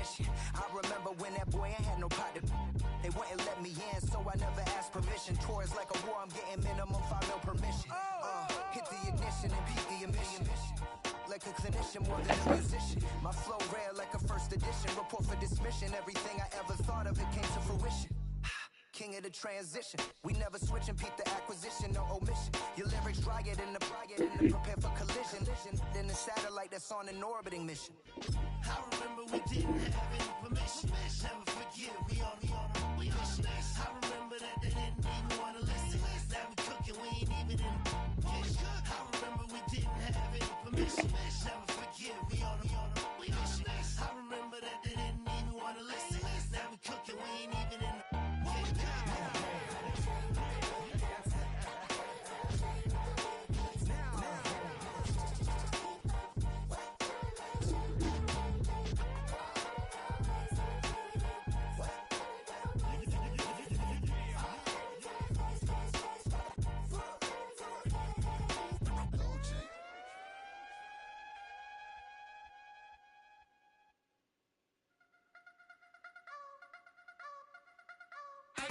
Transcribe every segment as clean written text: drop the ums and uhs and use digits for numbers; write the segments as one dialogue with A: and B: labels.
A: ignition. I remember when that boy ain't had no pot to. They wouldn't let me in, so I never asked permission. Tours like a war, I'm getting minimum 5 mil permission. Hit the ignition and beat the emission. Like a clinician more than a musician. My flow rare like a first edition. Report for dismission. Everything I ever thought of, it came to fruition. King of the transition. We never switch and peep the acquisition, no omission. Your lyrics dry it in the prepare for collision. Then the satellite that's on an orbiting mission.
B: I remember we didn't have any permission. Never forget, we on a mission. I remember that they didn't even want to listen. Now we cooking, we ain't even in the kitchen. I remember we didn't have any permission. Never forget, we on a mission. I remember that they didn't even want to listen. Now we cooking, we ain't even in the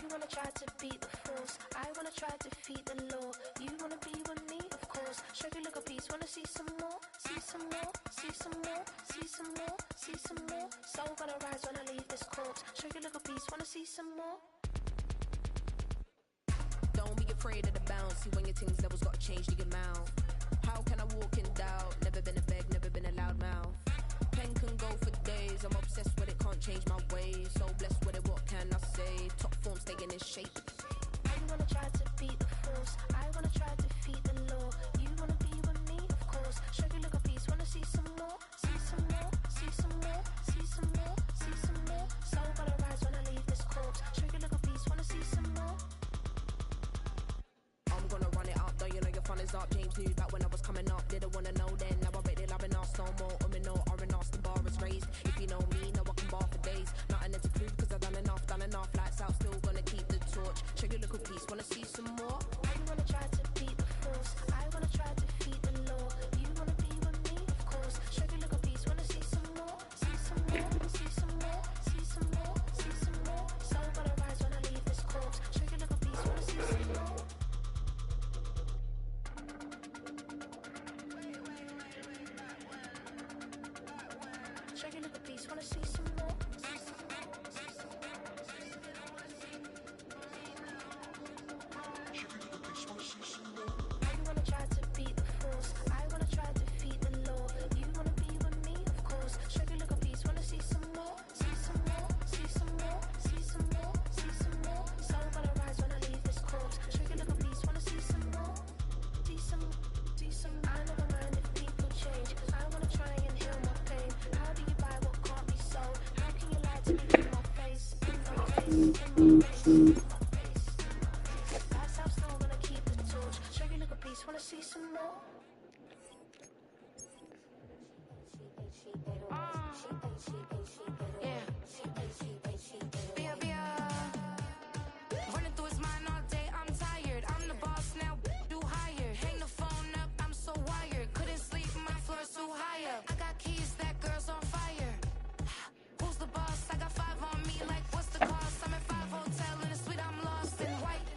C: You wanna try to beat the force, I wanna try to defeat the law. You wanna be with me, of course. Show you look a piece, wanna see some more, see some more, see some more, see some more, see some more. Soul gonna rise when I leave this corpse. Show you look a piece, wanna see some more.
D: Don't be afraid of the bounce. See when your things levels gotta change to your mouth. How can I walk in doubt? Never been a beg, never been a loud mouth. Pen can go for days. I'm obsessed with it, can't change my ways. So blessed with it, what can I say? Top form staying in shape.
C: You wanna try to beat the force, I wanna try to defeat the law. You wanna be with me, of course. Show you look a piece, wanna see some more, see some more, see some more, see some more, see some more. Soul gonna rise when I leave this corpse. Show you look a piece, wanna see some more.
D: I'm gonna run it up, though you know your fun is up. James knew that when I was coming up, didn't wanna know then. Now I bet they loving us no more. No R&R's, the bar is raised. If you know me, know I can bar for days. Nothing to prove cause I've done enough. Lights out, still gonna keep the torch. Show you little piece, wanna see some more?
C: You wanna try to beat the force, I wanna try to defeat the law. You wanna be with me, of course. Show you look a piece, wanna see some more, see some more, see some more, see some more, see some more. Soul gonna rise when I leave this corpse. Show you look a piece, wanna see some more. Show you look a piece, wanna see some more. You wanna try to beat the force, I wanna try to defeat the law. You wanna be with me, of course. Show you look a piece, wanna see some more, see some more, see some more, see some more, see some more. Soul gonna rise when I leave this corpse. Show you look a piece, wanna see some more, see some, see some. I never mind if people change. I wanna try and heal my pain. How do you buy what can't be sold? How can you lie to me in my face, in my face, in my face, in my face? That's how I'm still gonna keep the torch. Show you look a piece, wanna see some more.
D: Running through his mind all day, I'm tired. I'm the boss now, do higher. Hang the phone up, I'm so wired. Couldn't sleep, my floor's too high up. I got keys, that girl's on fire. Who's the boss? I got 5 on me, like what's the cost? I'm at 5 hotel in a suite, I'm lost in white.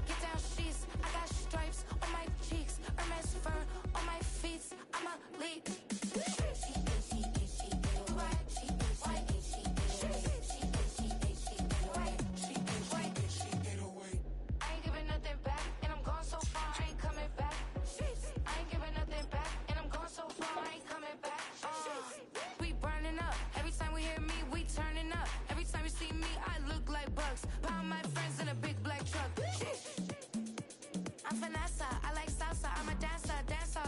D: Get down sheets, I got stripes on my cheeks, Hermes fur on my feet. I'm a lead. I ain't giving nothing back, and I'm gone so far, I ain't coming back. I ain't giving nothing back, and I'm gone so far, I ain't coming back. We burning up, every time we hear me, we turning up. Every time you see me, I look like bugs. Pound my friends in a big black truck. I'm Vanessa, I like salsa, I'm a dancer,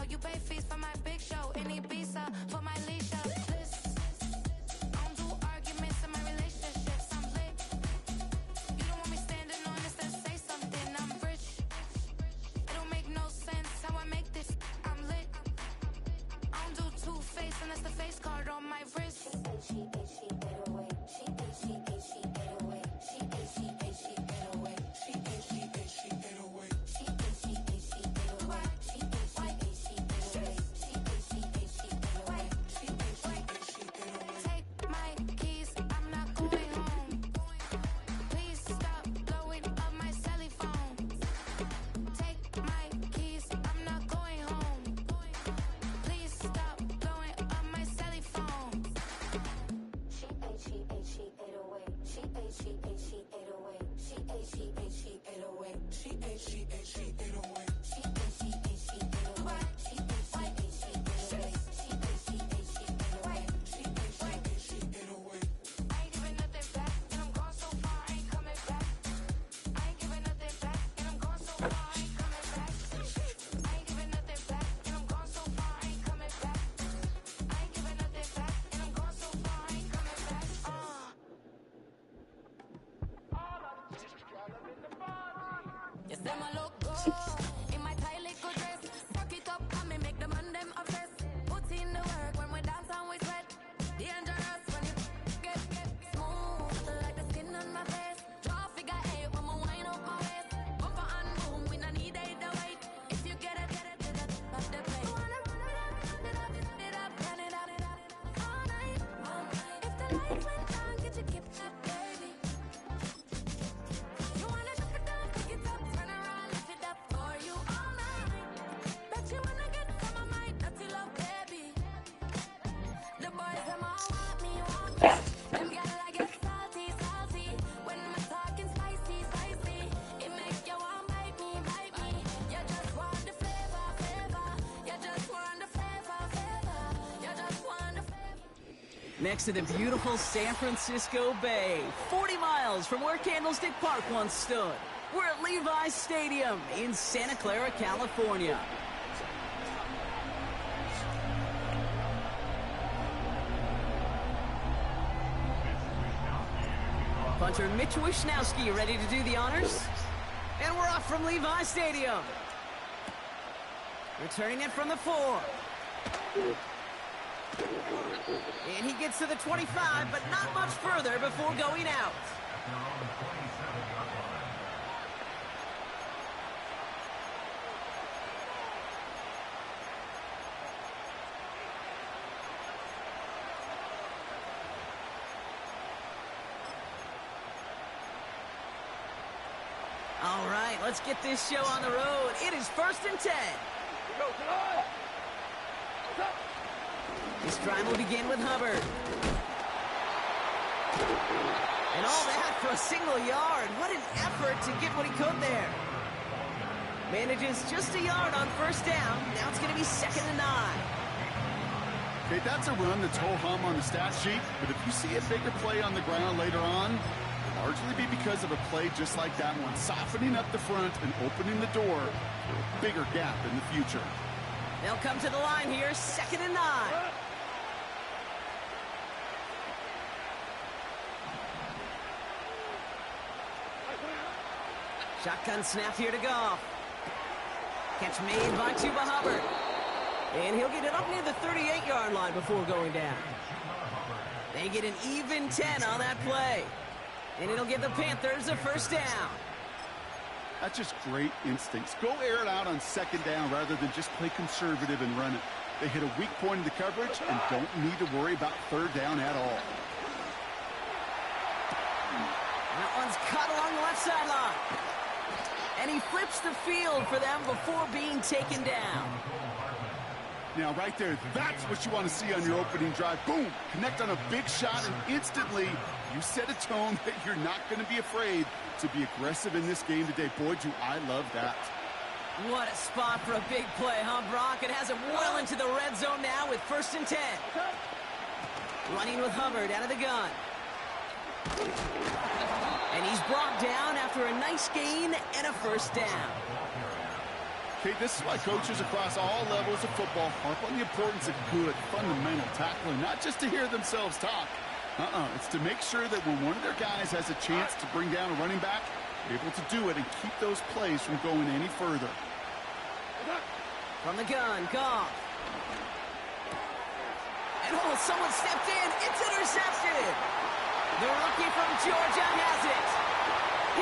D: you pay fees for my big show, in Ibiza, for my leisure. I don't do arguments in my relationships, I'm lit. You don't want me standing on this, then say something, I'm rich. It don't make no sense how I make this, I'm lit. I don't do two-face unless the face card on my wrist. Yes, them a look good in my tight little dress. Rock it up and me make the man them obsessed. Put in the work when we dance and we sweat. Dangerous when you get smooth like the skin on my face. Draw figure eight when we wind up my waist. Bumper and boom, we no need either wait. If you get it, off the plate. Wanna run it up, run it up, all night. If the lights went down, get your gift up, baby. You wanna drop it down, pick it up, turn around, lift it up for you all night. Bet you wanna get some of my dirty love, baby. The boys them all want me. Them gyal I get salty. When I'm talking spicy. It make you want bite me. You just want the flavor. You just want the flavor. You just want the flavor.
E: Next to the beautiful San Francisco Bay, 40 miles from where Candlestick Park once stood. We're at Levi's Stadium in Santa Clara, California. Punter Mitch Wishnowski ready to do the honors. And we're off from Levi's Stadium. Returning it from the 4. And he gets to the 25, but not much further before going out. All right, let's get this show on the road. It is 1st and 10. This drive will begin with Hubbard. And all that for a single yard. What an effort to get what he could there. Manages just a yard on 1st down. Now it's going to be 2nd and 9.
F: Okay, that's a run that's ho-hum on the stat sheet, but if you see a bigger play on the ground later on, it'll largely be because of a play just like that one, softening up the front and opening the door for a bigger gap in the future.
E: They'll come to the line here, 2nd and 9. Shotgun snap here to Goff. Catch made by Tuba Hubbard. And he'll get it up near the 38-yard line before going down. They get an even 10 on that play. And it'll give the Panthers a 1st down.
F: That's just great instincts. Go air it out on 2nd down rather than just play conservative and run it. They hit a weak point in the coverage and don't need to worry about 3rd down at all.
E: That one's cut along the left sideline. And he flips the field for them before being taken down.
F: Now, right there, that's what you want to see on your opening drive. Boom! Connect on a big shot, and instantly you set a tone that you're not going to be afraid to be aggressive in this game today. Boy, do I love that.
E: What a spot for a big play, huh, Brock? It has him well into the red zone now with 1st and 10. Running with Hubbard out of the gun. And he's brought down after a nice gain and a 1st down.
F: Okay, this is why coaches across all levels of football harp on the importance of good, fundamental tackling, not just to hear themselves talk. It's to make sure that when one of their guys has a chance to bring down a running back, they're able to do it and keep those plays from going any further.
E: From the gun, Goff. And someone stepped in. It's intercepted. The rookie from Georgia has it.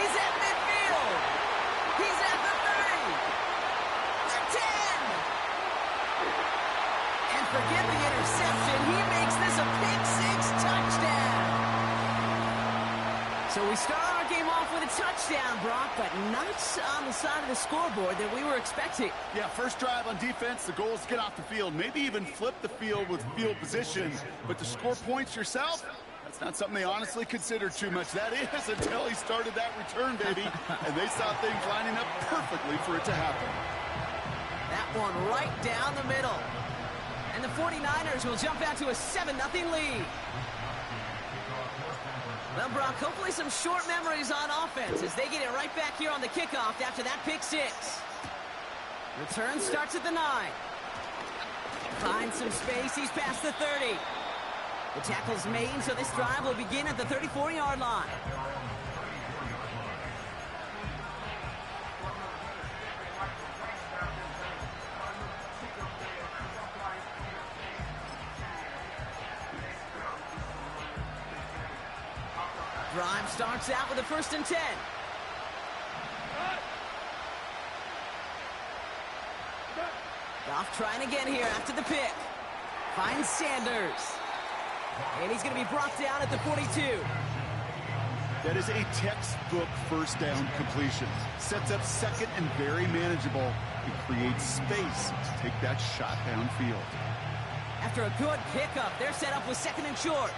E: He's at midfield. He's at the 30. The 10. And forget the interception. He makes this a pick-6 touchdown. So we start our game off with a touchdown, Brock, but not on the side of the scoreboard that we were expecting.
F: Yeah, first drive on defense, the goal is to get off the field, maybe even flip the field with field position. But to score points yourself, That's not something they honestly considered too much. That is until he started that return, baby. And they saw things lining up perfectly for it to happen.
E: That one right down the middle. And the 49ers will jump out to a 7-0 lead. Well, Brock, hopefully some short memories on offense as they get it right back here on the kickoff after that pick 6. Return starts at the 9. Finds some space. He's past the 30. The tackle's made, so this drive will begin at the 34-yard line. Drive starts out with a 1st and 10. Goff trying again here after the pick. Finds Sanders. And he's going to be brought down at the 42.
F: That is a textbook first down completion. Sets up second and very manageable. It creates space to take that shot downfield.
E: After a good pickup, they're set up with 2nd and short.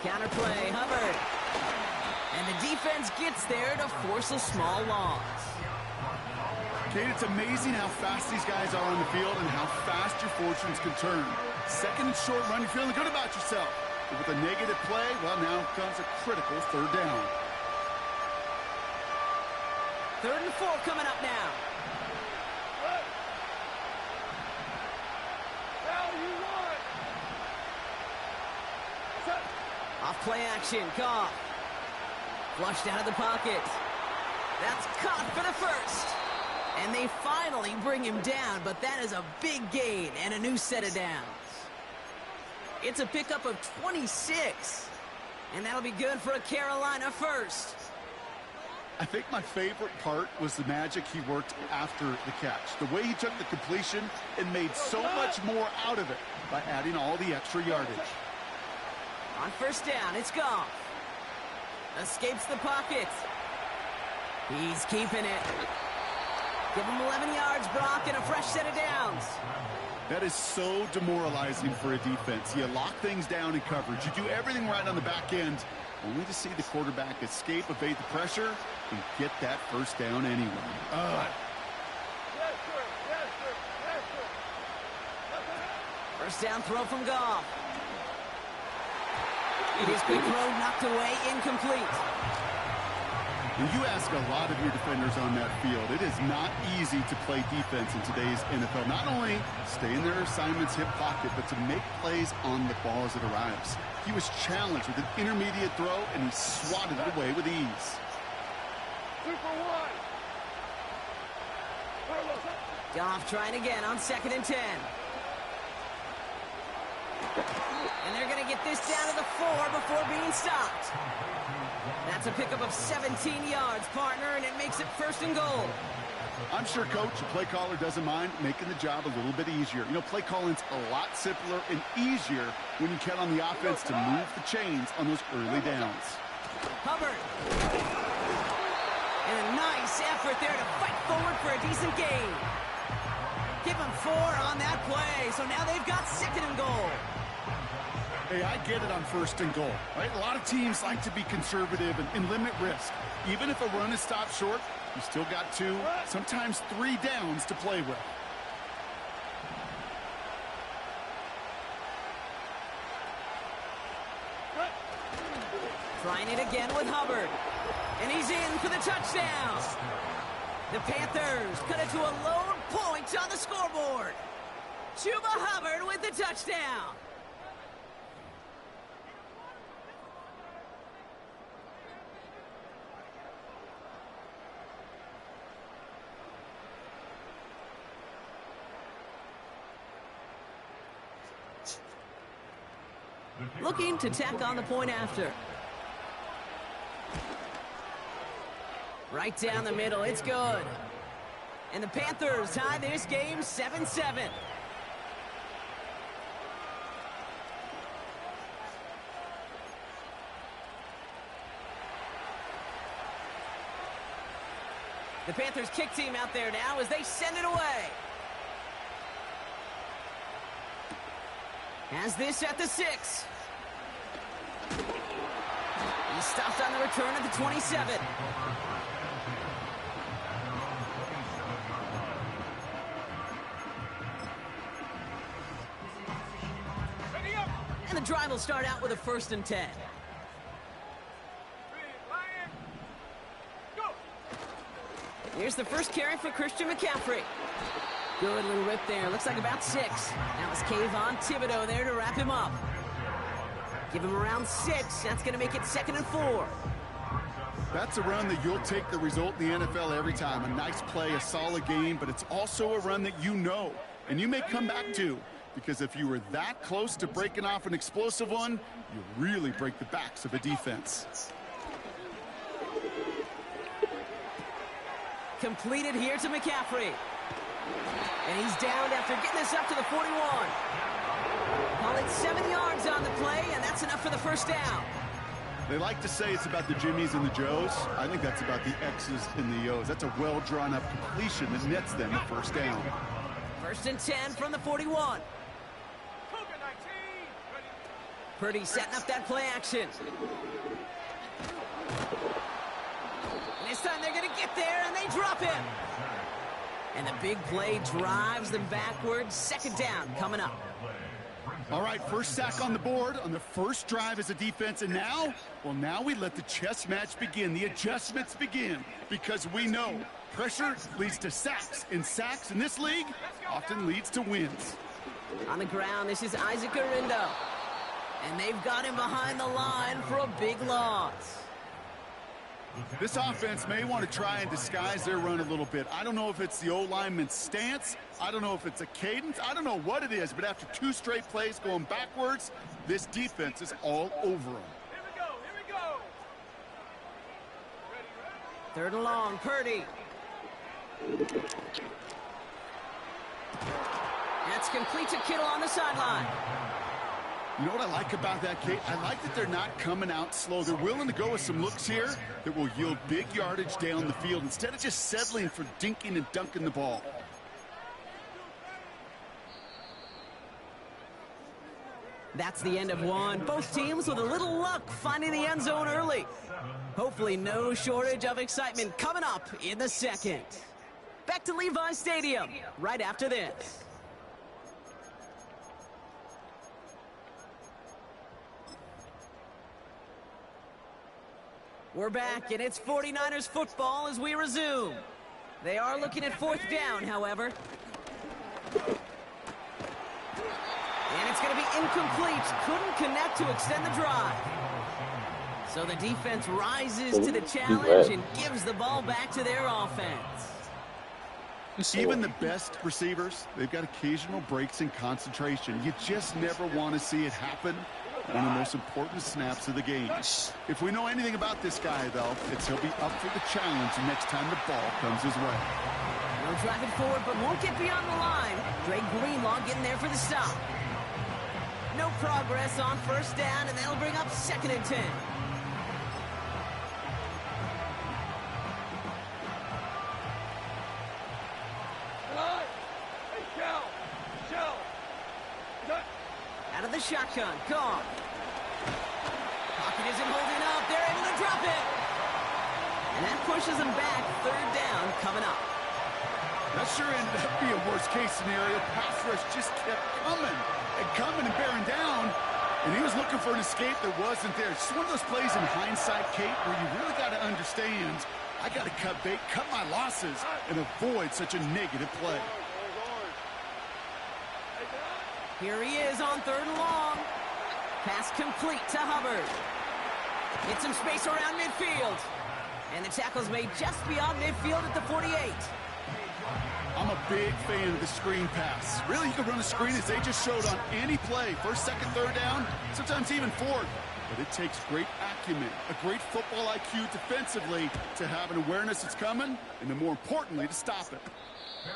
E: Counterplay, Hubbard. And the defense gets there to force a small loss.
F: Kate, it's amazing how fast these guys are on the field and how fast your fortunes can turn. 2nd and short run, you're feeling good about yourself. But with a negative play, well, now comes a critical 3rd down.
E: 3rd and 4 coming up now. Off play action, Goff. Flushed out of the pocket. That's caught for the 1st. And they finally bring him down, but that is a big gain and a new set of downs. It's a pickup of 26. And that'll be good for a Carolina 1st.
F: I think my favorite part was the magic he worked after the catch. The way he took the completion and made so much more out of it by adding all the extra yardage.
E: On 1st down, it's Goff. Escapes the pocket. He's keeping it. Give him 11 yards, Brock, and a fresh set of downs.
F: That is so demoralizing for a defense. You lock things down in coverage. You do everything right on the back end, only to see the quarterback escape, evade the pressure, and get that 1st down anyway.
E: First down throw from Goff. His quick throw knocked away, incomplete.
F: When you ask a lot of your defenders on that field, it is not easy to play defense in today's NFL. Not only stay in their assignment's hip pocket, but to make plays on the ball as it arrives. He was challenged with an intermediate throw, and he swatted it away with ease.
E: Goff trying again on 2nd and 10. And they're going to get this down to the 4 before being stopped. That's a pickup of 17 yards, partner, and it makes it 1st and goal.
F: I'm sure, Coach, the play caller doesn't mind making the job a little bit easier. You know, play calling's a lot simpler and easier when you count on the offense to move the chains on those early downs.
E: Hubbard. And a nice effort there to fight forward for a decent gain. Give him 4 on that play, so now they've got 2nd and goal.
F: Hey, I get it on 1st and goal, right? A lot of teams like to be conservative and limit risk. Even if a run is stopped short, you still got 2, sometimes 3 downs to play with.
E: Trying it again with Hubbard. And he's in for the touchdown. The Panthers cut it to a lone point on the scoreboard. Chuba Hubbard with the touchdown. Looking to tack on the point after. Right down the middle, it's good. And the Panthers tie this game 7-7. The Panthers kick team out there now as they send it away. Has this at the 6. He stopped on the return at the 27. And the drive will start out with a 1st and 10. Here's the first carry for Christian McCaffrey. Good little rip there. Looks like about 6. Now it's Kayvon Thibodeau there to wrap him up. Give him around 6. That's going to make it 2nd and 4.
F: That's a run that you'll take the result in the NFL every time. A nice play, a solid game, but it's also a run that you know and you may come back to, because if you were that close to breaking off an explosive one, you really break the backs of a defense.
E: Completed here to McCaffrey. And he's down after getting this up to the 41. Call it 7 yards on the play, and that's enough for the 1st down.
F: They like to say it's about the Jimmies and the Joes. I think that's about the X's and the O's. That's a well-drawn-up completion that nets them the 1st down.
E: 1st and 10 from the 41. Purdy setting up that play action. And this time they're going to get there, and they drop him. And the big play drives them backwards. 2nd down coming up.
F: All right, 1st sack on the board on the 1st drive as a defense. And now, well, now we let the chess match begin. The adjustments begin, because we know pressure leads to sacks. And sacks in this league often leads to wins.
E: On the ground, this is Isaac Arindo. And they've got him behind the line for a big loss.
F: This offense may want to try and disguise their run a little bit. I don't know if it's the O-lineman's stance. I don't know if it's a cadence. I don't know what it is, but after 2 straight plays going backwards, this defense is all over them.
B: Here we go.
E: 3rd and long, Purdy. That's complete to Kittle on the sideline.
F: You know what I like about that, Kate? I like that they're not coming out slow. They're willing to go with some looks here that will yield big yardage down the field instead of just settling for dinking and dunking the ball.
E: That's the end of one. Both teams with a little luck finding the end zone early. Hopefully no shortage of excitement coming up in the 2nd. Back to Levi Stadium right after this. We're back, and it's 49ers football as we resume. They are looking at 4th down, however. And it's going to be incomplete. Couldn't connect to extend the drive. So the defense rises to the challenge and gives the ball back to their offense.
F: Even the best receivers, they've got occasional breaks in concentration. You just never want to see it happen. One of the most important snaps of the game. If we know anything about this guy, though, it's he'll be up for the challenge next time the ball comes his way.
E: They'll drive it forward, but won't get beyond the line. Drake Greenlaw getting there for the stop. No progress on 1st down, and that'll bring up 2nd and 10. Out of the shotgun, gone. Pocket isn't holding up. They're able to drop it. And that pushes them back. 3rd down coming up.
F: That sure ended up being a worst-case scenario. Pass rush just kept coming and bearing down. And he was looking for an escape that wasn't there. It's just one of those plays in hindsight, Kate, where you really got to understand, I got to cut bait, cut my losses, and avoid such a negative play.
E: Here he is on 3rd and long. Pass complete to Hubbard. Get some space around midfield. And the tackle's made just beyond midfield at the 48.
F: I'm a big fan of the screen pass. Really, you can run a screen as they just showed on any play. 1st, 2nd, 3rd down, sometimes even 4th. But it takes great acumen, a great football IQ defensively to have an awareness it's coming, and then more importantly, to stop it.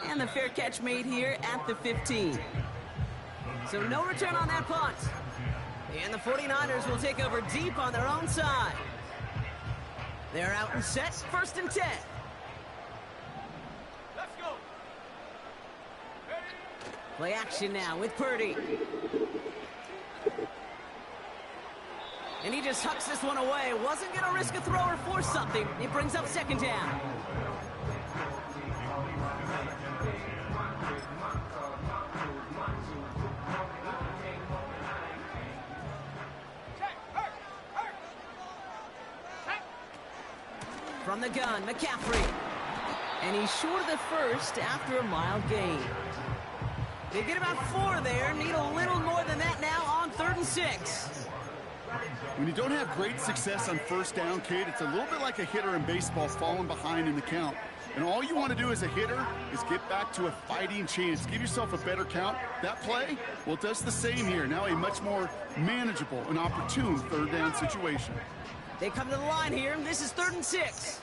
E: And the fair catch made here at the 15. So no return on that punt. And the 49ers will take over deep on their own side. They're out and set, 1st and 10.
B: Let's go.
E: Play action now with Purdy. just hucks this one away. Wasn't going to risk a throw or force something. It brings up second down. From the gun, McCaffrey. And he's short of the first after a mild gain. They get about 4 there. Need a little more than that now on 3rd and 6.
F: When you don't have great success on first down, Kate, it's a little bit like a hitter in baseball falling behind in the count. And all you want to do as a hitter is get back to a fighting chance. Give yourself a better count. That play, well, it does the same here. Now a much more manageable and opportune 3rd down situation.
E: They come to the line here. This is 3rd and 6.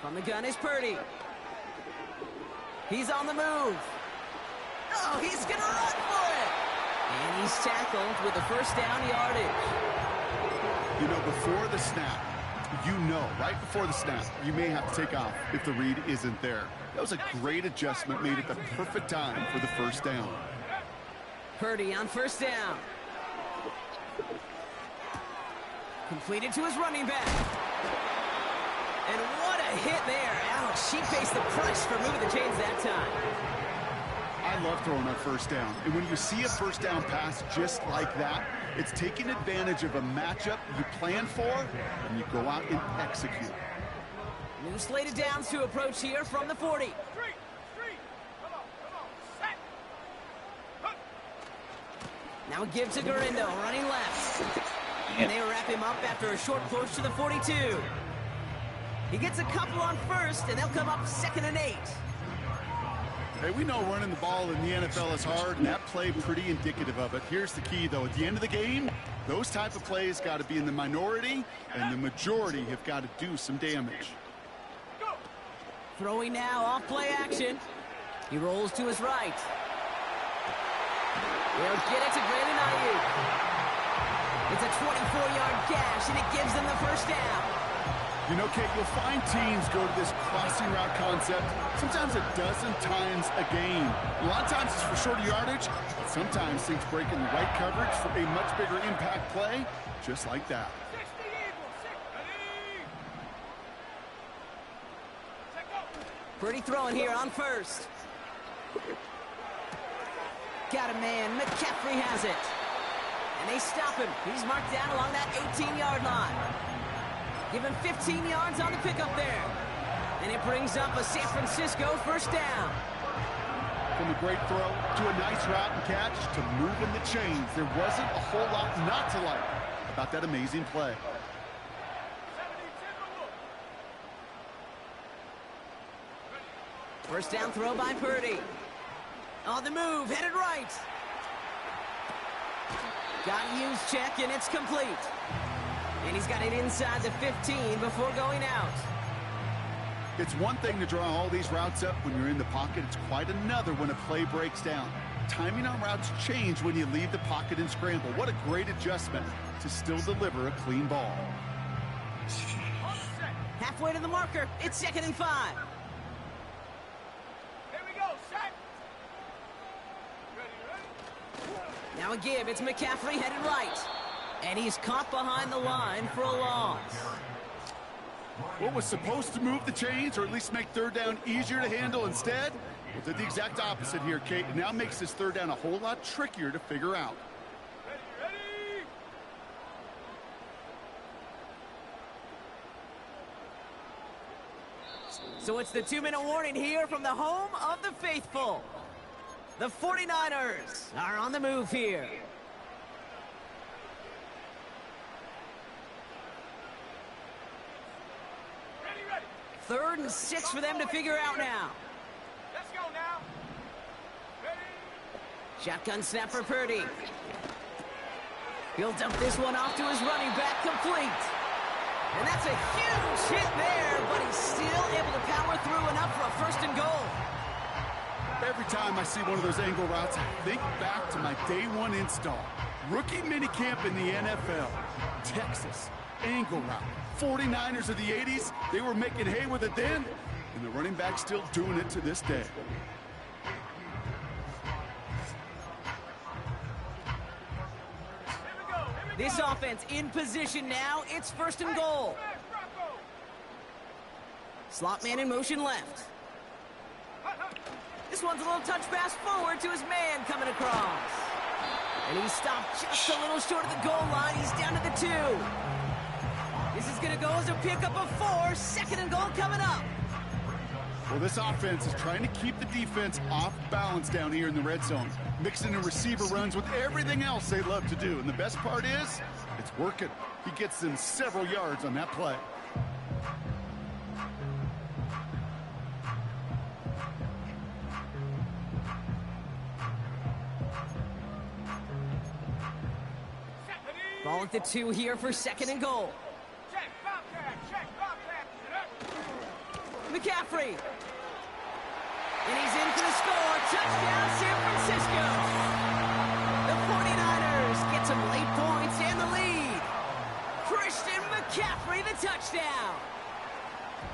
E: From the gun is Purdy. He's on the move. Oh, he's going to run for it. And he's tackled with a first down yardage.
F: You know, before the snap, right before the snap, you may have to take off if the read isn't there. That was a great adjustment made at the perfect time for the first down.
E: Purdy on first down. Completed to his running back. And what a hit there. Ouch, she faced the price for moving the chains that time.
F: I love throwing on first down. And when you see a first down pass just like that, it's taking advantage of a matchup you plan for, and you go out and execute.
E: New slated downs to approach here from the 40. Now a give to Garindo, running left. And they wrap him up after a short push to the 42. He gets a couple on first, and they'll come up 2nd and 8.
F: Hey, we know running the ball in the NFL is hard, and that play pretty indicative of it. Here's the key, though. At the end of the game, those type of plays got to be in the minority, and the majority have got to do some damage.
E: Throwing now off play action. He rolls to his right. They'll get it to Brandon Ayuk. It's a 24-yard gash, and it gives them the first down.
F: You know, Kate, you'll find teams go to this crossing route concept sometimes a dozen times a game. A lot of times it's for shorter yardage, but sometimes things break in the right coverage for a much bigger impact play, just like that.
E: Pretty throwing here on first. Got a man. McCaffrey has it. And they stop him. He's marked down along that 18-yard line. Give him 15 yards on the pickup there. And it brings up a San Francisco first down.
F: From a great throw to a nice route and catch to moving the chains. There wasn't a whole lot not to like about that amazing play.
E: First down throw by Purdy. On the move, headed right. Got a use check, and it's complete. And he's got it inside the 15 before going out.
F: It's one thing to draw all these routes up when you're in the pocket. It's quite another when a play breaks down. Timing on routes change when you leave the pocket and scramble. What a great adjustment to still deliver a clean ball.
E: Halfway to the marker. It's 2nd and 5. Now a give. It's McCaffrey headed right. And he's caught behind the line for a loss.
F: What was supposed to move the chains or at least make third down easier to handle instead? Well, did the exact opposite here, Kate. It now makes this third down a whole lot trickier to figure out.
E: So it's the 2-minute warning here from the home of the faithful. The 49ers are on the move here. Ready. 3rd and 6 for them to figure out now. Let's go now. Ready. Shotgun snap for Purdy. He'll dump this one off to his running back, complete. And that's a huge hit there, but he's still able to power through enough for a 1st and goal.
F: Every time I see one of those angle routes, I think back to my day one install. Rookie minicamp in the NFL. Texas, angle route. 49ers of the 80s, they were making hay with it then, and the running back's still doing it to this day.
E: This offense in position now. It's 1st and goal. Slot man in motion left. This one's a little touch pass forward to his man coming across. And he stopped just a little short of the goal line. He's down to the 2. This is going to go as a pickup of 4. 2nd and goal coming up.
F: Well, this offense is trying to keep the defense off balance down here in the red zone, mixing in receiver runs with everything else they love to do. And the best part is, it's working. He gets them several yards on that play.
E: Ball at the 2 here for 2nd and goal. McCaffrey. And he's in for the score. Touchdown, San Francisco. The 49ers get some late points and the lead. Christian McCaffrey, the touchdown.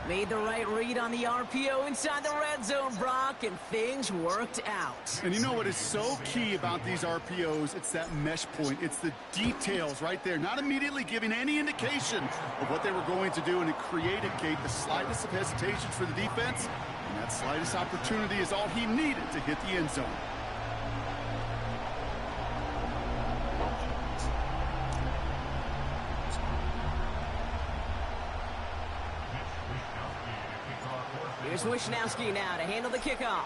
E: Made the right read on the RPO inside the red zone, Brock, and things worked out.
F: And you know what is so key about these RPOs? It's that mesh point. It's the details right there, not immediately giving any indication of what they were going to do, and it created, Kate, the slightest of hesitations for the defense, and that slightest opportunity is all he needed to hit the end zone.
E: Here's Wishnowski now to handle the kickoff.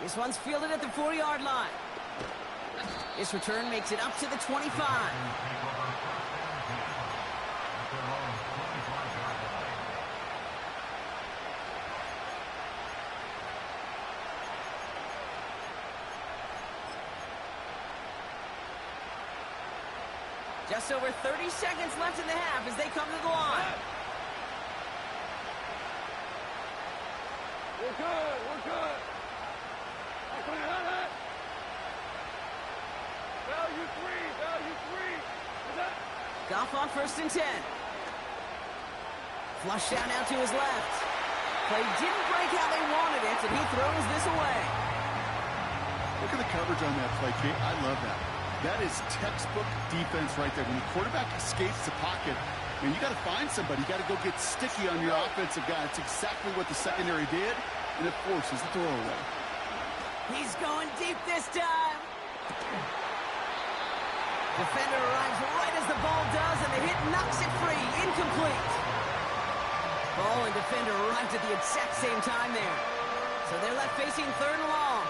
E: This one's fielded at the 4-yard line. This return makes it up to the 25. Just over 30 seconds left in the half as they come to the line.
G: We're good, we're good. Value three.
E: Goff on 1st and 10. Flush down out to his left. Play didn't break how they wanted it, and he throws this away.
F: Look at the coverage on that play, Kate. I love that. That is textbook defense right there. When the quarterback escapes the pocket, and you got to find somebody. You got to go get sticky on your offensive guy. It's exactly what the secondary did, and it forces the throwaway.
E: He's going deep this time. Defender arrives right as the ball does, and the hit knocks it free. Incomplete. Ball and defender arrived at the exact same time there. So they're left facing 3rd and long.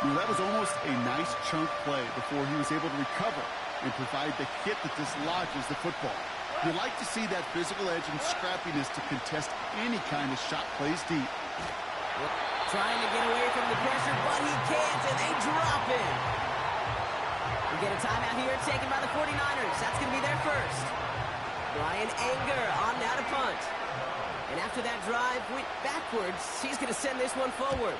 F: You know, that was almost a nice chunk play before he was able to recover and provide the hit that dislodges the football. You like to see that physical edge and scrappiness to contest any kind of shot plays deep.
E: Trying to get away from the pressure, but he can't, and they drop it. We get a timeout here taken by the 49ers. That's going to be their first. Brian Anger on now to punt. And after that drive went backwards, he's going to send this one forward.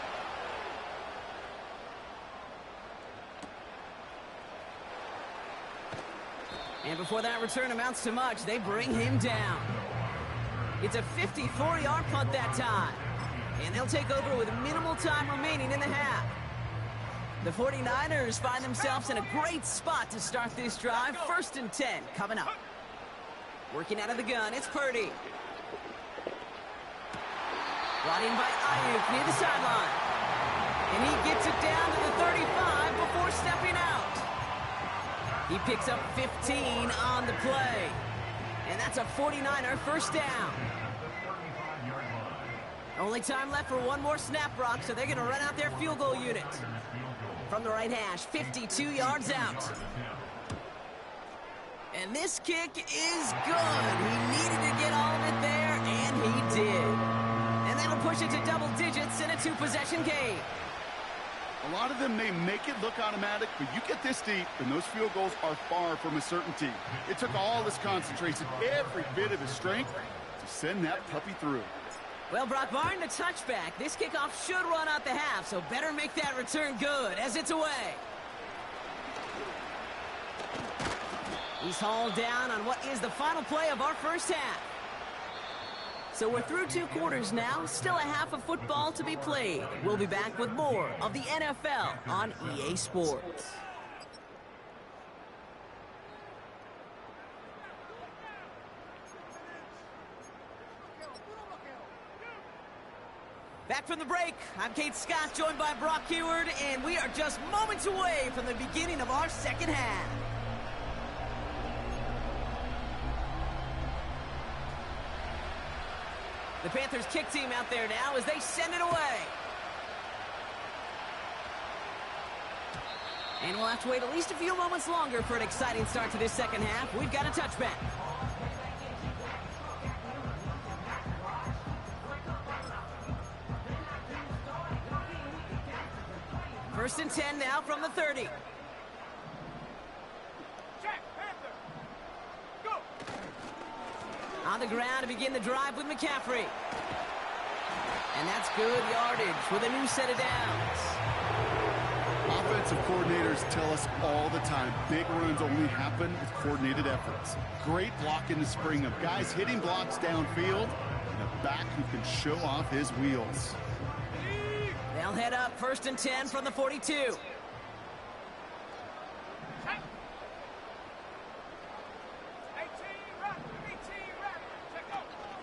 E: And before that return amounts to much, they bring him down. It's a 54-yard punt that time. And they'll take over with minimal time remaining in the half. The 49ers find themselves in a great spot to start this drive. 1st and 10 coming up. Working out of the gun, it's Purdy. Brought in by Ayuk near the sideline. And he gets it down to the 35 before stepping out. He picks up 15 on the play. And that's a 49er first down. Only time left for one more snap, Brock, so they're going to run out their field goal unit. From the right hash, 52 yards out. And this kick is good. He needed to get all of it there, and he did. And that'll push it to double digits in a 2-possession game.
F: A lot of them may make it look automatic, but you get this deep, and those field goals are far from a certainty. It took all his concentration, every bit of his strength, to send that puppy through.
E: Well, Brock, barring the touchback, this kickoff should run out the half, so better make that return good as it's away. He's hauled down on what is the final play of our first half. So we're through 2 quarters now, still a half of football to be played. We'll be back with more of the NFL on EA Sports. Back from the break, I'm Kate Scott, joined by Brock Heward, and we are just moments away from the beginning of our second half. The Panthers kick team out there now as they send it away. And we'll have to wait at least a few moments longer for an exciting start to this second half. We've got a touchback. First and 10 now from the 30.
G: Check, Panther. Go.
E: On the ground to begin the drive with McCaffrey. And that's good yardage with a new set of downs.
F: Offensive coordinators tell us all the time, big runs only happen with coordinated efforts. Great block in the spring of guys hitting blocks downfield and a back who can show off his wheels.
E: They'll head up first and 10 from the 42.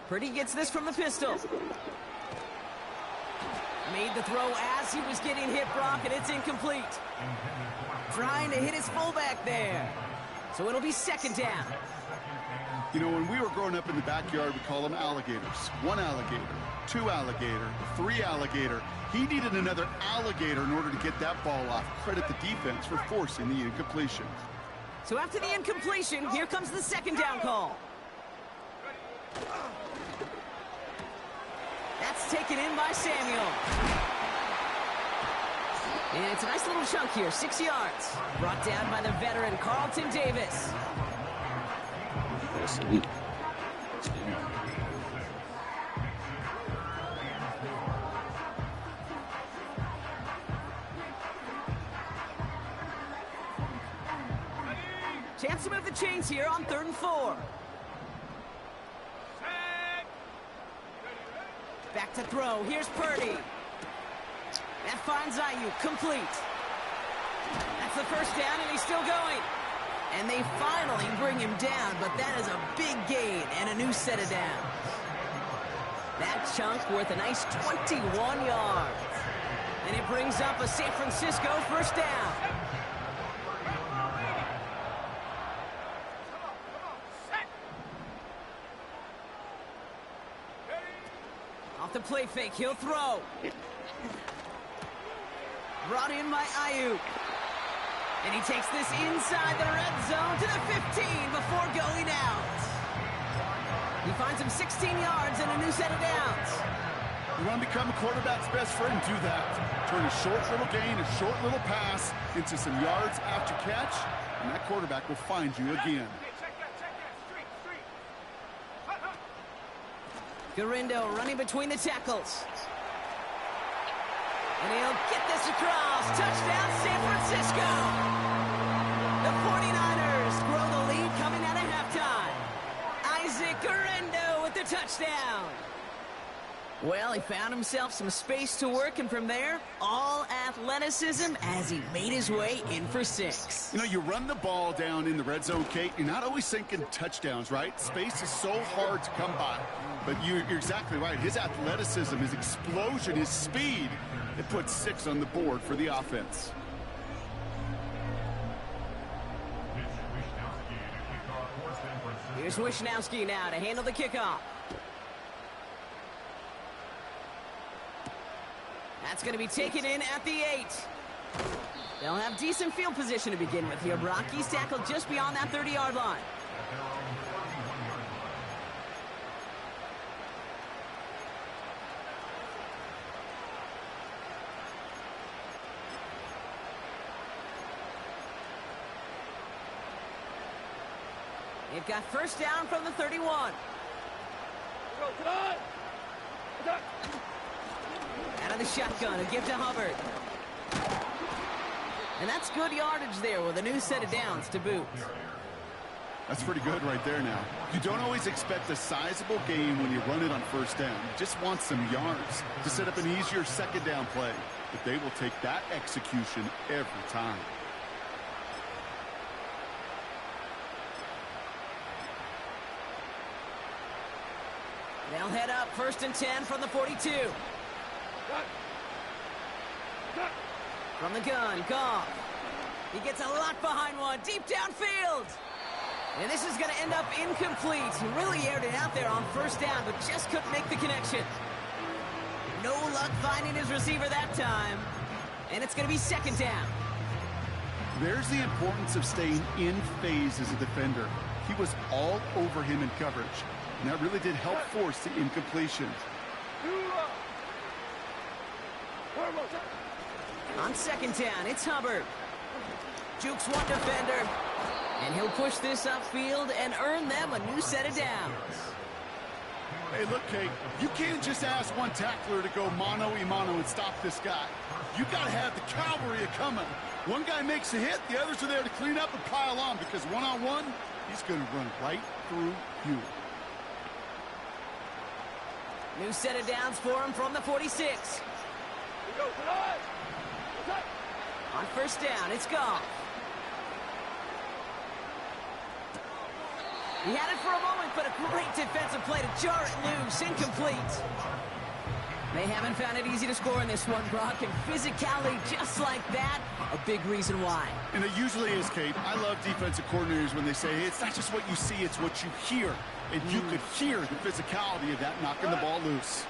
E: Purdy gets this from the pistol. Made the throw as he was getting hit, Brock, and it's incomplete. Trying to hit his fullback there. So it'll be second down.
F: You know, when we were growing up in the backyard, we call them alligators. 1 alligator, 2 alligator, 3 alligator. He needed another alligator in order to get that ball off. Credit the defense for forcing the incompletion.
E: So after the incompletion, here comes the second down call. That's taken in by Samuel. And it's a nice little chunk here, 6 yards. Brought down by the veteran Carlton Davis. Chance to move the chains here on 3rd and 4. Back to throw. Here's Purdy. That finds Ayuk. Complete. That's the first down, and he's still going. And they finally bring him down, but that is a big gain and a new set of downs. That chunk worth a nice 21 yards. And it brings up a San Francisco first down. Off the play fake, he'll throw. Brought in by Ayuk. And he takes this inside the red zone to the 15 before going out. He finds him 16 yards and a new set of downs.
F: You want to become a quarterback's best friend? Do that. Turn a short little gain, a short little pass into some yards after catch, and that quarterback will find you again.
E: Garindo running between the tackles. And he'll get this across. Touchdown, San Francisco. The 49ers grow the lead coming out of halftime. Isaac Garindo with the touchdown. Well, he found himself some space to work, and from there, all athleticism as he made his way in for 6.
F: You know, you run the ball down in the red zone, Kate, you're not always thinking touchdowns, right? Space is so hard to come by. But you're exactly right. His athleticism, his explosion, his speed, it puts 6 on the board for the offense.
E: Here's Wishnowski now to handle the kickoff. That's going to be taken in at the 8. They'll have decent field position to begin with here. Brock, he's tackled just beyond that 30-yard line. They've got first down from the 31. Out of the shotgun, a give to Hubbard. And that's good yardage there with a new set of downs to boot.
F: That's pretty good right there now. You don't always expect a sizable gain when you run it on first down. You just want some yards to set up an easier second down play. But they will take that execution every time.
E: They'll head up 1st and 10 from the 42. From the gun, Goff. He gets a lot behind one, deep downfield. And this is going to end up incomplete. He really aired it out there on first down, but just couldn't make the connection. No luck finding his receiver that time. And it's going to be 2nd down.
F: There's the importance of staying in phase as a defender. He was all over him in coverage, and that really did help force the incompletion.
E: On 2nd down, it's Hubbard. Jukes one defender, and he'll push this upfield and earn them a new set of downs.
F: Hey, look, Kate, you can't just ask one tackler to go mano-a-mano and stop this guy. You got to have the cavalry coming. One guy makes a hit, the others are there to clean up and pile on, because one-on-one, he's going to run right through you.
E: New set of downs for him from the 46. On 1st down, it's Goff. He had it for a moment, but a great defensive play to jar it loose. Incomplete. They haven't found it easy to score in this one, Brock, and physicality just like that, a big reason why.
F: And it usually is, Kate. I love defensive coordinators when they say, hey, it's not just what you see, it's what you hear. And you could hear the physicality of that knocking the ball loose.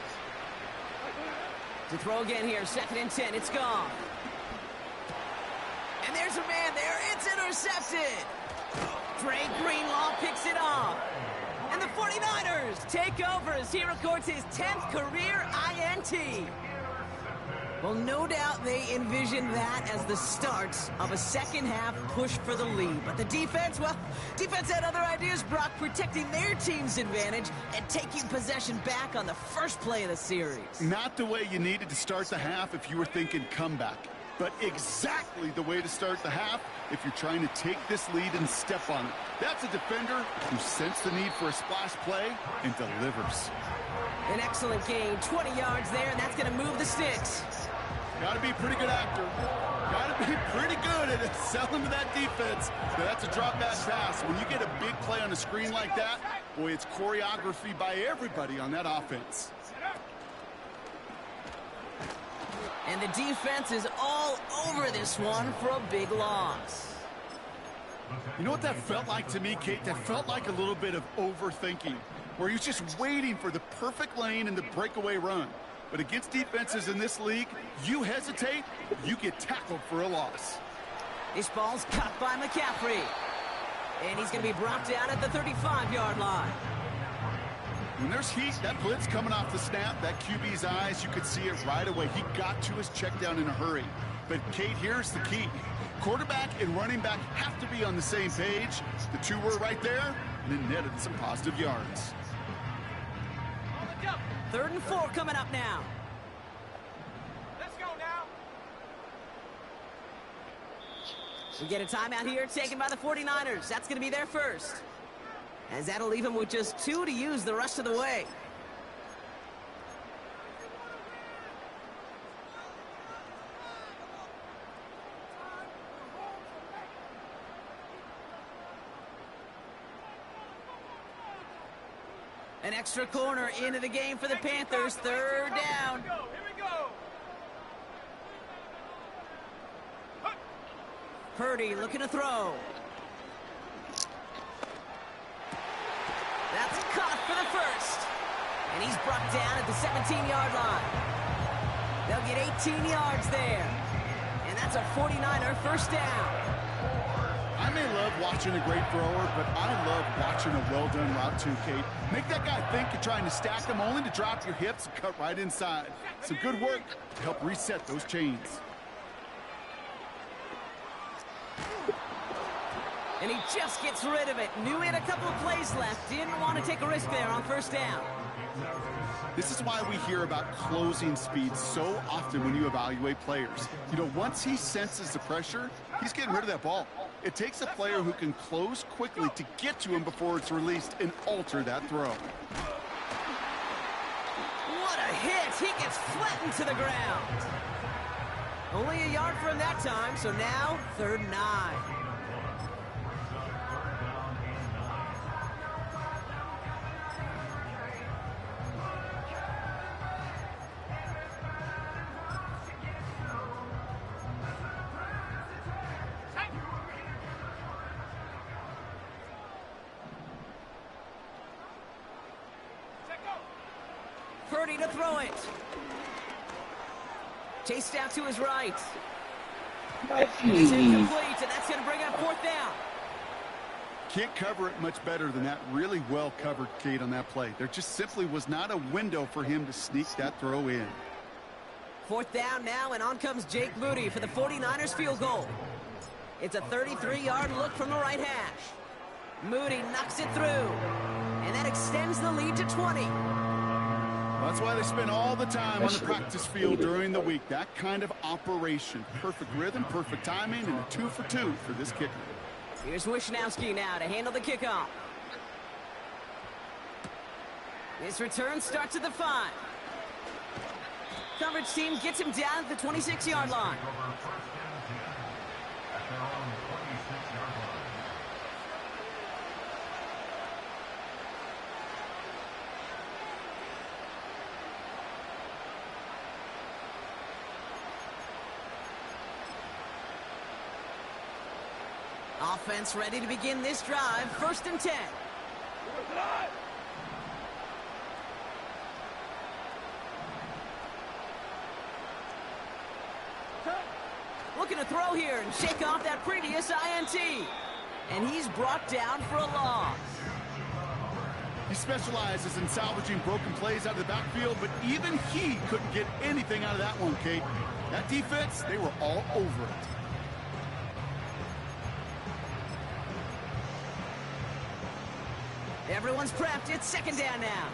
E: To throw again here, 2nd and 10, it's Goff. And there's a man there, it's intercepted. Dre Greenlaw picks it off. And the 49ers take over as he records his 10th career INT. Well, no doubt they envisioned that as the start of a second-half push for the lead. But the defense, well, defense had other ideas, Brock, protecting their team's advantage and taking possession back on the first play of the series. Not the way you needed to start the half if you were thinking comeback, but exactly the way to start the half if you're trying to take this lead and step on it. That's a defender who sensed the need for a splash play and delivers. An excellent gain, 20 yards there, and that's going to move the sticks. Got to be a pretty good actor. Got to be pretty good at selling to that defense. Now, that's a drop-back pass. When you get a big play on a screen like that, boy, it's choreography by everybody on that offense. And the defense is all over this one for a big loss. You know what that felt like to me, Kate? That felt like a little bit of overthinking, where he was just waiting for the perfect lane and the breakaway run. But against defenses in this league, you hesitate, you get tackled for a loss. This ball's caught by McCaffrey. And he's going to be brought down at the 35-yard line. When there's heat, that blitz coming off the snap, that QB's eyes, you could see it right away. He got to his check down in a hurry. But, Kate, here's the key. Quarterback and running back have to be on the same page. The two were right there, and it netted some positive yards. 3rd and 4 coming up now.
G: Let's go now.
E: We get a timeout here taken by the 49ers. That's going to be their first. As that'll leave them with just 2 to use the rest of the way. An extra corner into the game for the Panthers. 3rd down.
G: Here we go.
E: Purdy looking to throw. That's caught for the first. And he's brought down at the 17-yard line. They'll get 18 yards there. And that's a 49er first down.
F: I may love watching a great thrower, but I love watching a well-done route too, Kate. Make that guy think you're trying to stack them only to drop your hips and cut right inside. Some good work to help reset those chains.
E: And he just gets rid of it. Knew he had a couple of plays left. Didn't want to take a risk there on first down.
F: This is why we hear about closing speed so often when you evaluate players. You know, once he senses the pressure, he's getting rid of that ball. It takes a player who can close quickly to get to him before it's released and alter that throw.
E: What a hit! He gets flattened to the ground. Only a yard for him that time, so now 3rd and 9. Purdy to throw it. Chased out to his right. It's incomplete, and that's going to bring up 4th down.
F: Can't cover it much better than that. Really well covered, Kate, on that play. There just simply was not a window for him to sneak that throw in.
E: 4th down now, and on comes Jake Moody for the 49ers field goal. It's a 33-yard look from the right hash. Moody knocks it through, and that extends the lead to 20.
F: That's why they spend all the time on the practice field during the week. That kind of operation. Perfect rhythm, perfect timing, and a 2 for 2 for this kicker.
E: Here's Wishnowski now to handle the kickoff. His return starts at the 5. Coverage team gets him down at the 26-yard line. Offense ready to begin this drive. 1st and 10. Looking to throw here and shake off that previous INT. And he's brought down for a loss.
F: He specializes in salvaging broken plays out of the backfield, but even he couldn't get anything out of that one, Kate. That defense, they were all over it.
E: Everyone's prepped. It's 2nd down now.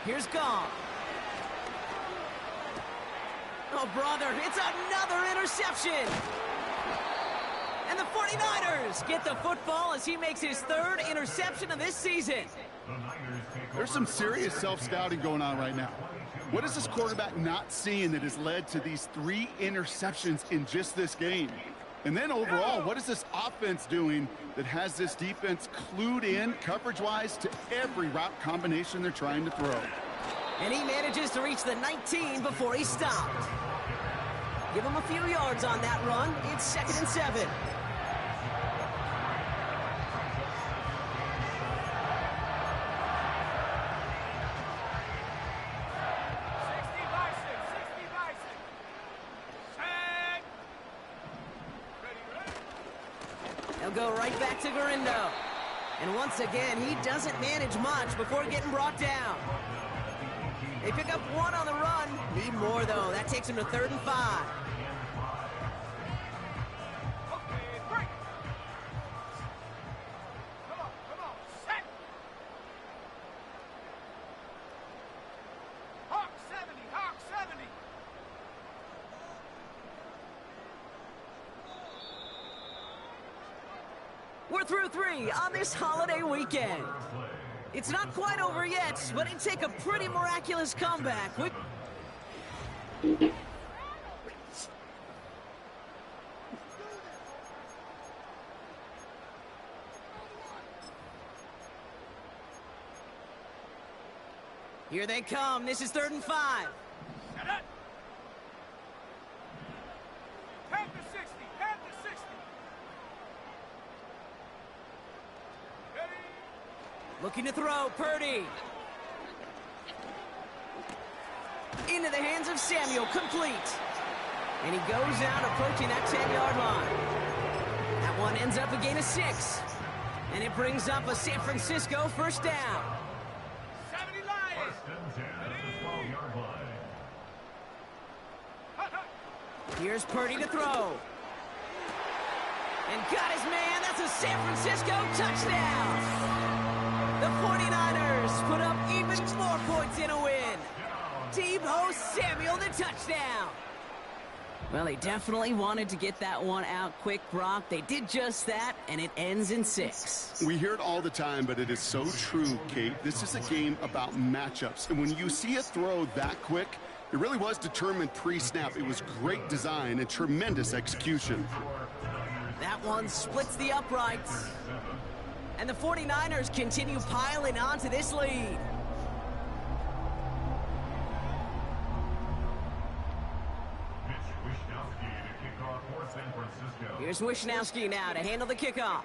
E: Here's Goff. Oh, brother, it's another interception. And the 49ers get the football as he makes his 3rd interception of this season.
F: There's some serious self-scouting going on right now. What is this quarterback not seeing that has led to these 3 interceptions in just this game? And then overall, what is this offense doing that has this defense clued in coverage-wise to every route combination they're trying to throw?
E: And he manages to reach the 19 before he stopped. Give him a few yards on that run. It's 2nd and 7. They'll go right back to Garindo. And once again, he doesn't manage much before getting brought down. They pick up 1 on the run. Need more, though. That takes him to 3rd and 5. We're through 3 on this holiday weekend. It's not quite over yet, but it'd take a pretty miraculous comeback. Here they come. This is 3rd and 5. Looking to throw, Purdy. Into the hands of Samuel, complete. And he goes out approaching that 10-yard line. That one ends up a gain of 6. And it brings up a San Francisco 1st down.
G: 70 Lions.
E: Here's Purdy to throw. And got his man. That's a San Francisco touchdown. The 49ers put up even more points in a win. Deebo Samuel, the touchdown. Well, they definitely wanted to get that one out quick, Brock. They did just that, and it ends in 6.
F: We hear it all the time, but it is so true, Kate. This is a game about matchups. And when you see a throw that quick, it really was determined pre-snap. It was great design and tremendous execution.
E: That one splits the uprights. And the 49ers continue piling onto this lead. Here's Wishnowski now to handle the kickoff.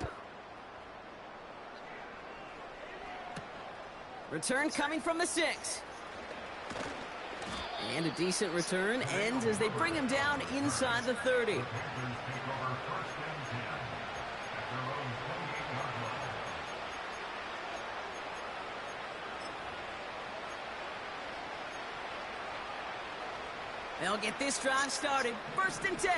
E: Return coming from the 6. And a decent return ends as they bring him down inside the 30. They'll get this drive started. 1st and 10.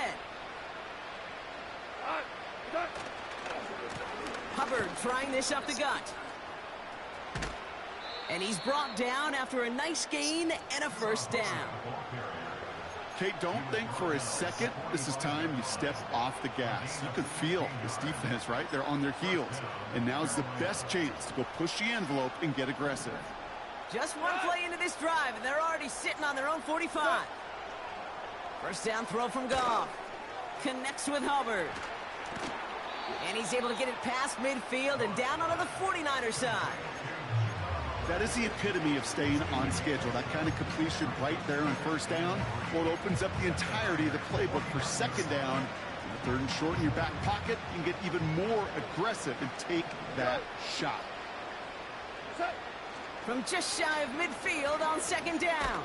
E: Hubbard trying this up the gut. And he's brought down after a nice gain and a 1st down.
F: Kate, don't think for a second this is time you step off the gas. You can feel this defense, right? They're on their heels. And now's the best chance to go push the envelope and get aggressive.
E: Just one play into this drive, and they're already sitting on their own 45. 1st down throw from Goff. Connects with Hubbard. And he's able to get it past midfield and down onto the 49er side.
F: That is the epitome of staying on schedule. That kind of completion right there on 1st down. Well, it opens up the entirety of the playbook for 2nd down. And 3rd and short in your back pocket, you can get even more aggressive and take that shot.
E: From just shy of midfield on 2nd down.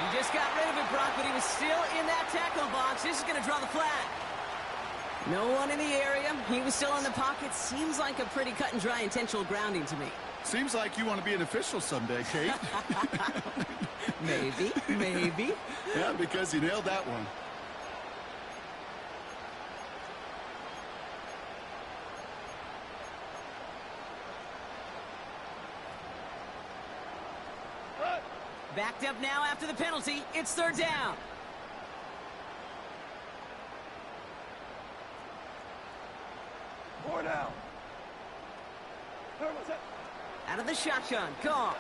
E: He just got rid of it, Brock, but he was still in that tackle box. This is going to draw the flag. No one in the area. He was still in the pocket. Seems like a pretty cut and dry intentional grounding to me.
F: Seems like you want to be an official someday, Kate.
E: Maybe.
F: Yeah, because you nailed that one.
E: Backed up now after the penalty. It's 3rd down.
G: Down.
E: Out of the shotgun, Goff.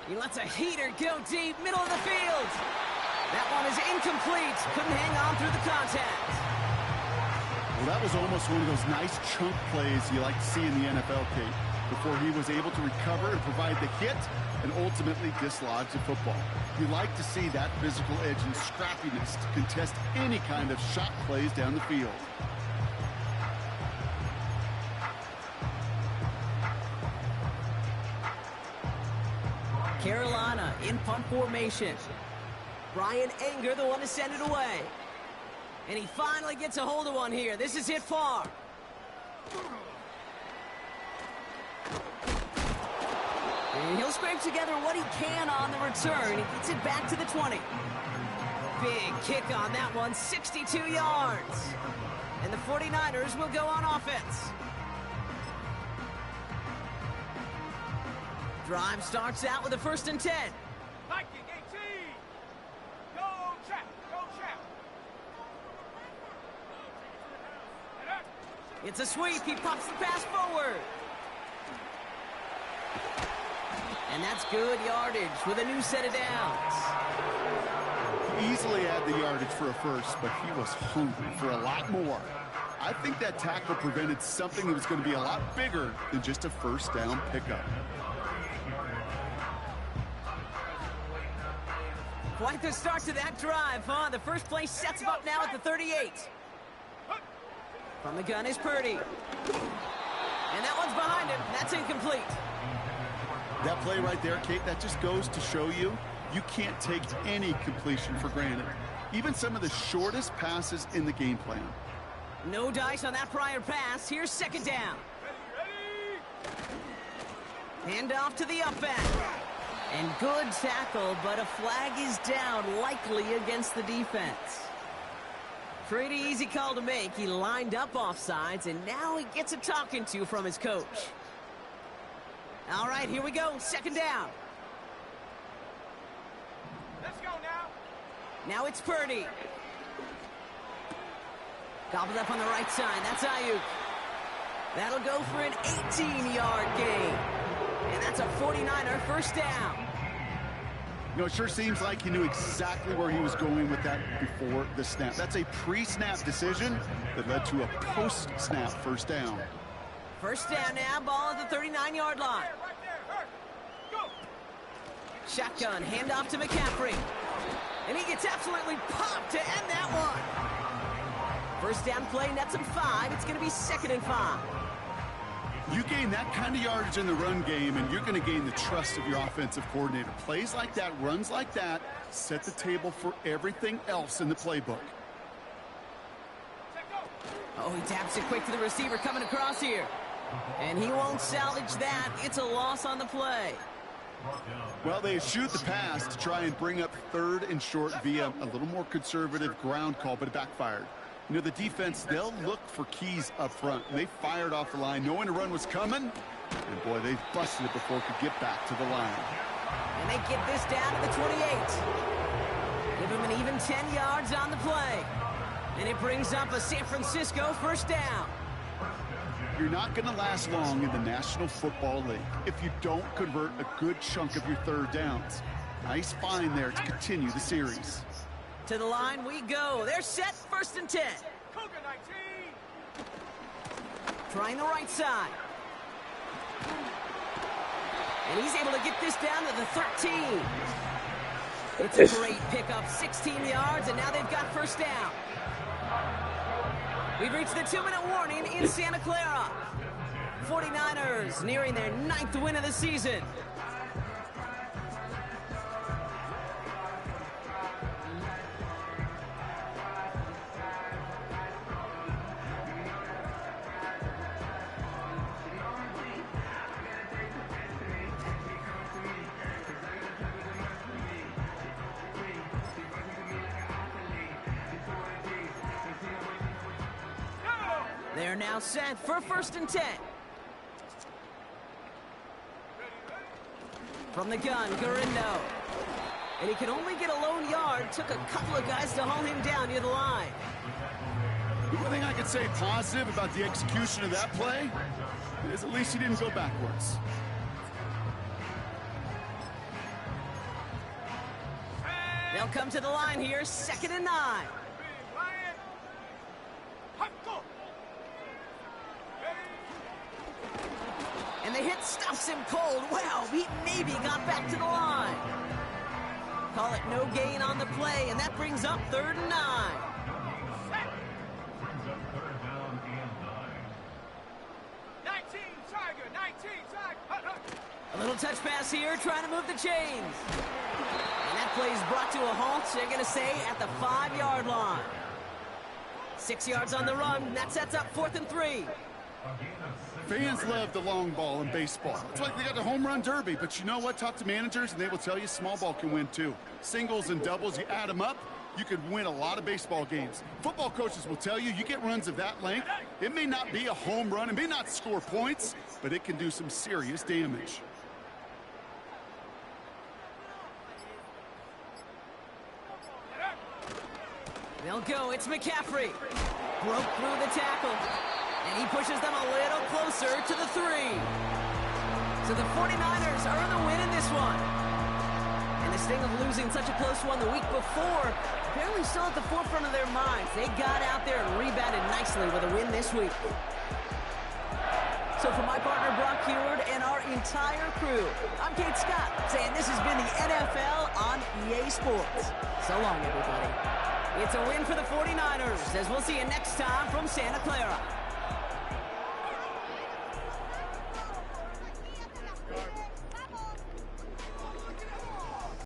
E: He lets a heater go deep, middle of the field. That one is incomplete. Couldn't hang on through the contact.
F: Well, that was almost one of those nice chunk plays you like to see in the NFL, Kate, before he was able to recover and provide the hit and ultimately dislodge the football. You like to see that physical edge and scrappiness to contest any kind of shot plays down the field.
E: Carolina in punt formation. Brian Anger, the one to send it away. And he finally gets a hold of one here. This is hit far. And he'll scrape together what he can on the return. He gets it back to the 20. Big kick on that one, 62 yards. And the 49ers will go on offense. Drive starts out with a 1st and 10.
G: Viking 18. Go trap. Go trap.
E: It's a sweep. He pops the pass forward. And that's good yardage with a new set of downs.
F: Easily had the yardage for a 1st, but he was hungry for a lot more. I think that tackle prevented something that was going to be a lot bigger than just a 1st down pickup.
E: Quite the start to that drive, huh? The first play sets him up now at the 38. From the gun is Purdy. And that one's behind him. That's incomplete.
F: That play right there, Kate, that just goes to show you can't take any completion for granted. Even some of the shortest passes in the game plan.
E: No dice on that prior pass. Here's 2nd down. Hand off to the up back. And good tackle, but a flag is down, likely against the defense. Pretty easy call to make. He lined up offsides, and now he gets a talking to from his coach. All right, here we go. 2nd down.
G: Let's go.
E: Now it's Purdy. Gobbled up on the right side. That's Ayuk. That'll go for an 18-yard gain. And that's a 49er first down.
F: You know, it sure seems like he knew exactly where he was going with that before the snap. That's a pre-snap decision that led to a post-snap first down.
E: First down now, ball at the 39-yard line.
G: Right there, hurt. Go.
E: Shotgun, handoff to McCaffrey. And he gets absolutely popped to end that one. First down play, nets him 5. It's going to be 2nd and 5.
F: You gain that kind of yardage in the run game, and you're going to gain the trust of your offensive coordinator. Plays like that, runs like that, set the table for everything else in the playbook.
E: Oh, he taps it quick to the receiver coming across here. And he won't salvage that. It's a loss on the play.
F: Well, they shoot the pass to try and bring up 3rd and short via a little more conservative ground call, but it backfired. You know, the defense, they'll look for keys up front. And they fired off the line knowing a run was coming. And, boy, they busted it before it could get back to the line.
E: And they get this down to the 28. Give him an even 10 yards on the play. And it brings up a San Francisco first down.
F: You're not going to last long in the National Football League if you don't convert a good chunk of your 3rd downs. Nice find there to continue the series.
E: To the line we go. They're set, 1st and 10.
G: Cougar 19.
E: Trying the right side. And he's able to get this down to the 13. It's a great pickup, 16 yards, and now they've got first down. We've reached the 2-minute warning in Santa Clara. 49ers nearing their 9th win of the season. They're now set for 1st and 10. From the gun, Garindo. And he can only get a lone yard. Took a couple of guys to haul him down near the line.
F: The one thing I could say positive about the execution of that play is at least he didn't go backwards.
E: They'll come to the line here, 2nd and 9. And the hit stuffs him cold. Wow, he maybe got back to the line. Call it no gain on the play, and that brings up 3rd and 9. A little touch pass here, trying to move the chains. And that play is brought to a halt, they're going to say, at the 5-yard line. 6 yards on the run, that sets up 4th and 3.
F: Fans love the long ball in baseball. It's like they got the home run derby, but you know what? Talk to managers, and they will tell you small ball can win too. Singles and doubles, you add them up, you could win a lot of baseball games. Football coaches will tell you, you get runs of that length, it may not be a home run, it may not score points, but it can do some serious damage.
E: They'll go, it's McCaffrey. Broke through the tackle. And he pushes them a little closer to the 3. So the 49ers earn the win in this one. And the sting of losing such a close one the week before, apparently still at the forefront of their minds. They got out there and rebounded nicely with a win this week. So for my partner Brock Heward and our entire crew, I'm Kate Scott saying this has been the NFL on EA Sports. So long, everybody. It's a win for the 49ers, as we'll see you next time from Santa Clara.